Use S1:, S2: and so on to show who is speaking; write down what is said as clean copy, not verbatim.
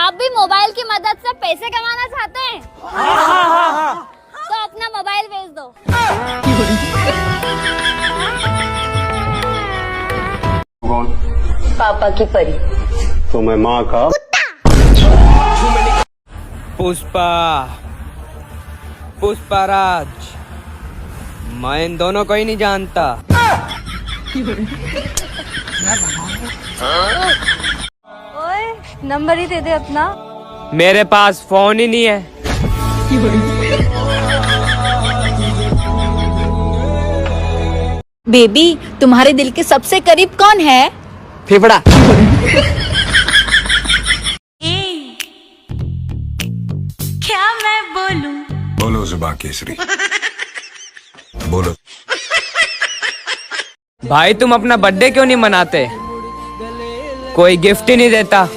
S1: आप भी मोबाइल की मदद से पैसे कमाना चाहते हैं? तो अपना मोबाइल बेच दो।
S2: पापा की परी।
S3: तो मैं माँ का
S4: पुष्पा, पुष्पाराज, मैं इन दोनों को ही नहीं जानता।
S1: ओए नंबर ही दे दे अपना।
S4: मेरे पास फोन ही नहीं है।
S2: बेबी, तुम्हारे दिल के सबसे करीब कौन है?
S4: फेफड़ा।
S5: क्या मैं बोलूं?
S6: बोलो जुबान केसरी, बोलो।
S4: भाई तुम अपना बर्थडे क्यों नहीं मनाते? कोई गिफ्ट ही नहीं देता।